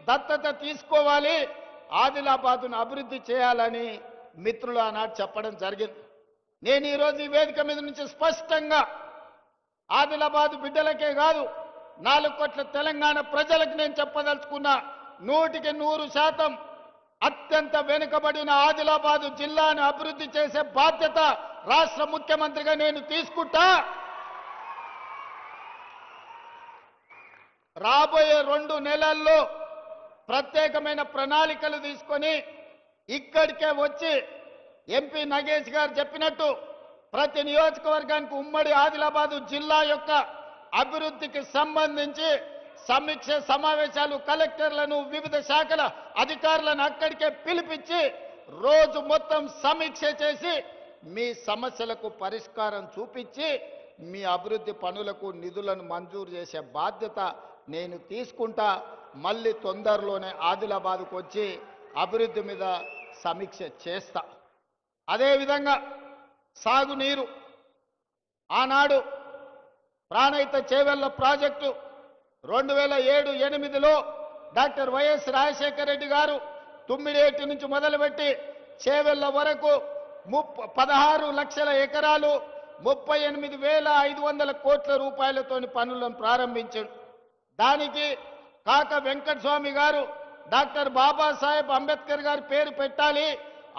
దత్తత తీసుకోవాలి, ఆదిలాబాదును అభివృద్ధి చేయాలని మిత్రులు ఆనాడు చెప్పడం జరిగింది. నేను ఈరోజు ఈ వేదిక మీద నుంచి స్పష్టంగా ఆదిలాబాదు బిడ్డలకే కాదు 4 కోట్ల తెలంగాణ ప్రజలకు నేను చెప్పదలుచుకున్నా, 100% అత్యంత వెనుకబడిన ఆదిలాబాదు జిల్లాను అభివృద్ధి చేసే బాధ్యత రాష్ట్ర ముఖ్యమంత్రిగా నేను తీసుకుంటా. రాబోయే 2 నెలల్లో ప్రత్యేకమైన ప్రణాళికలు తీసుకొని ఇక్కడికే వచ్చి ఎంపీ నగేష్ గారు చెప్పినట్టు ప్రతి నియోజకవర్గానికి ఉమ్మడి ఆదిలాబాదు జిల్లా యొక్క అభివృద్ధికి సంబంధించి సమీక్ష సమావేశాలు కలెక్టర్లను వివిధ శాఖల అధికారులను అక్కడికే పిలిపించి రోజు మొత్తం సమీక్ష చేసి మీ సమస్యలకు పరిష్కారం చూపించి మీ అభివృద్ధి పనులకు నిధులను మంజూరు చేసే బాధ్యత నేను తీసుకుంటా. మళ్ళీ తొందరలోనే ఆదిలాబాద్కు వచ్చి అభివృద్ధి మీద సమీక్ష చేస్తా. అదేవిధంగా సాగునీరు ఆనాడు ప్రాణహిత చేవెళ్ల ప్రాజెక్టు 2007-8లో డాక్టర్ వైఎస్ రాజశేఖర రెడ్డి గారు తుమ్మిడేటి నుంచి మొదలుపెట్టి చేవెళ్ల వరకు 16 లక్షల ఎకరాలు 38,500 కోట్ల రూపాయలతోని పనులను ప్రారంభించాడు. దానికి కాక వెంకటస్వామి గారు డాక్టర్ బాబాసాహెబ్ అంబేద్కర్ గారి పేరు పెట్టాలి,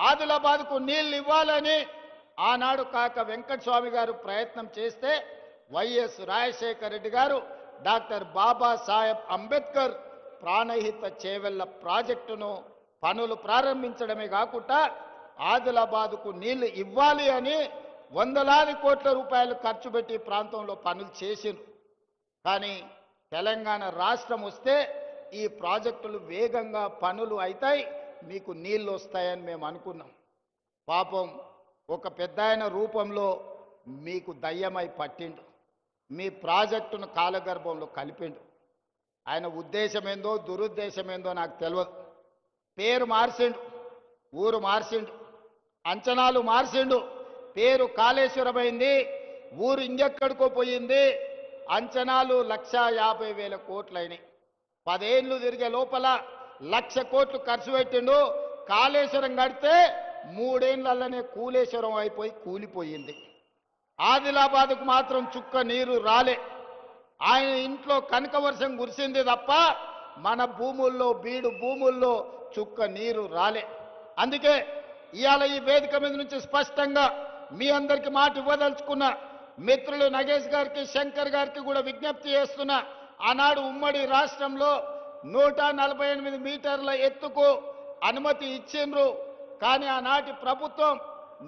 ఆదిలాబాద్కు నీళ్లు ఇవ్వాలని ఆనాడు కాక వెంకటస్వామి గారు ప్రయత్నం చేస్తే వైఎస్ రాజశేఖర రెడ్డి గారు డాక్టర్ బాబాసాహెబ్ అంబేద్కర్ ప్రాణహిత చేవెళ్ల ప్రాజెక్టును పనులు ప్రారంభించడమే కాకుండా ఆదిలాబాద్కు నీళ్లు ఇవ్వాలి అని వందలాది కోట్ల రూపాయలు ఖర్చు పెట్టి ప్రాంతంలో పనులు చేసిండ్రు. కానీ తెలంగాణ రాష్ట్రం వస్తే ఈ ప్రాజెక్టులు వేగంగా పనులు అవుతాయి, మీకు నీళ్లు వస్తాయని మేము అనుకున్నాం. పాపం ఒక పెద్దాయన రూపంలో మీకు దయ్యమై పట్టిండు, మీ ప్రాజెక్టును కాలగర్భంలో కలిపిండు. ఆయన ఉద్దేశం ఏందో దురుద్దేశం ఏందో నాకు తెలియదు. పేరు మార్చిండు, ఊరు మార్చిండు, అంచనాలు మార్చిండు. పేరు కాళేశ్వరమైంది, ఊరు ఇంకెక్కడికో పోయింది. అంచనాలు 1,50,000 కోట్లయినాయి. 10 ఏళ్ళు తిరిగే లోపల 1,00,000 కోట్లు ఖర్చు పెట్టిండు. కాళేశ్వరం కడితే 3 ఏళ్లలోనే కూలేశ్వరం అయిపోయి కూలిపోయింది. ఆదిలాబాద్కు మాత్రం చుక్క నీరు రాలే. ఆయన ఇంట్లో కనక వర్షం కురిసింది తప్ప మన భూముల్లో బీడు భూముల్లో చుక్క నీరు రాలే. అందుకే ఇవాళ ఈ వేదిక మీద నుంచి స్పష్టంగా మీ అందరికీ మాట ఇవ్వదలుచుకున్న మిత్రులు నగేష్ గారికి శంకర్ గారికి కూడా విజ్ఞప్తి చేస్తున్నా. ఆనాడు ఉమ్మడి రాష్ట్రంలో 148 మీటర్ల ఎత్తుకు అనుమతి ఇచ్చిండ్రు. కానీ ఆనాటి ప్రభుత్వం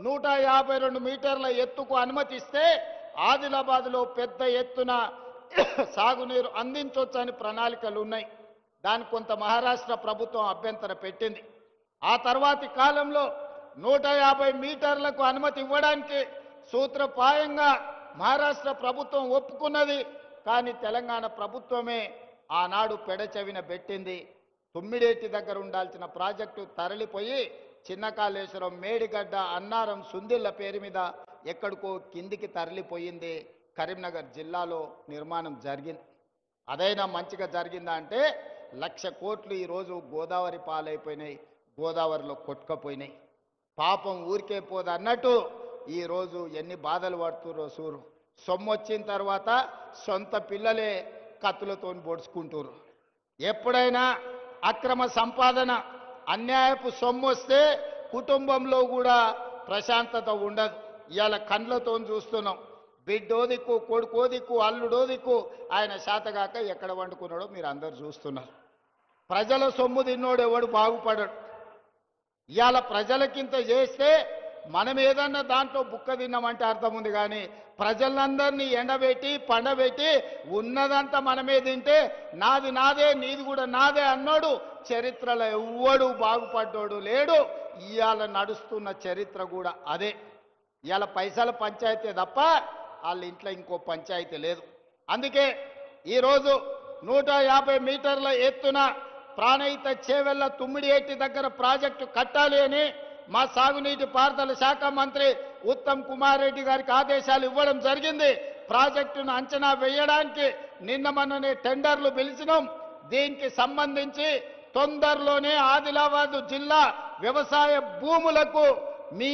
152 మీటర్ల ఎత్తుకు అనుమతిస్తే ఆదిలాబాద్లో పెద్ద ఎత్తున సాగునీరు అందించవచ్చని ప్రణాళికలు ఉన్నాయి. దానికి కొంత మహారాష్ట్ర ప్రభుత్వం అభ్యంతరం పెట్టింది. ఆ తర్వాతి కాలంలో 150 మీటర్లకు అనుమతి ఇవ్వడానికి సూత్రప్రాయంగా మహారాష్ట్ర ప్రభుత్వం ఒప్పుకున్నది. కానీ తెలంగాణ ప్రభుత్వమే ఆనాడు పెడచెవిన పెట్టింది. తుమ్మిడేటి దగ్గర ఉండాల్సిన ప్రాజెక్టు తరలిపోయి చిన్న కాళేశ్వరం, మేడిగడ్డ, అన్నారం, సుందిళ్ల పేరు మీద ఎక్కడికో కిందికి తరలిపోయింది. కరీంనగర్ జిల్లాలో నిర్మాణం జరిగింది. అదైనా మంచిగా జరిగిందా అంటే 1,00,000 కోట్లు ఈరోజు గోదావరి పాలైపోయినాయి, గోదావరిలో కొట్టుకపోయినాయి. పాపం ఊరికే పోదు అన్నట్టు ఈరోజు ఎన్ని బాధలు పడుతుర్రో సూరు. సొమ్ము వచ్చిన తర్వాత సొంత పిల్లలే కత్తులతో పొడుచుకుంటుర్రు. ఎప్పుడైనా అక్రమ సంపాదన, అన్యాయపు సొమ్ము వస్తే కుటుంబంలో కూడా ప్రశాంతత ఉండదు. ఇవాళ కండ్లతో చూస్తున్నాం. బిడ్డో దిక్కు, కొడుకో దిక్కు, అల్లుడో దిక్కు, ఆయన శాతగాక ఎక్కడ వండుకున్నాడో మీరు అందరు చూస్తున్నారు. ప్రజల సొమ్ము తిన్నోడు ఎవడు బాగుపడడు. ఇవాళ ప్రజలకింత చేస్తే మనం ఏదన్నా దాంట్లో బుక్క తిన్నామంటే అర్థం ఉంది. కానీ ప్రజలందరినీ ఎండబెట్టి పండబెట్టి ఉన్నదంతా మనమే తింటే నాది నాదే నీది కూడా నాదే అన్నాడు చరిత్రలో ఎవ్వడు బాగుపడ్డాడు లేడు. ఇవాళ నడుస్తున్న చరిత్ర కూడా అదే. ఇవాళ పైసల పంచాయతీ తప్ప వాళ్ళ ఇంట్లో ఇంకో పంచాయతీ లేదు. అందుకే ఈరోజు 150 మీటర్ల ఎత్తున ప్రాణహిత చేవెళ్ల తుమ్మిడియేటి దగ్గర ప్రాజెక్టు కట్టాలి అని మా సాగునీటి పారుదల శాఖ మంత్రి ఉత్తమ్ కుమార్ రెడ్డి గారికి ఆదేశాలు ఇవ్వడం జరిగింది. ప్రాజెక్టును అంచనా వేయడానికి నిన్న మొన్ననే టెండర్లు పిలిచినాం. దీనికి సంబంధించి తొందరలోనే ఆదిలాబాద్ జిల్లా వ్యవసాయ భూములకు మీ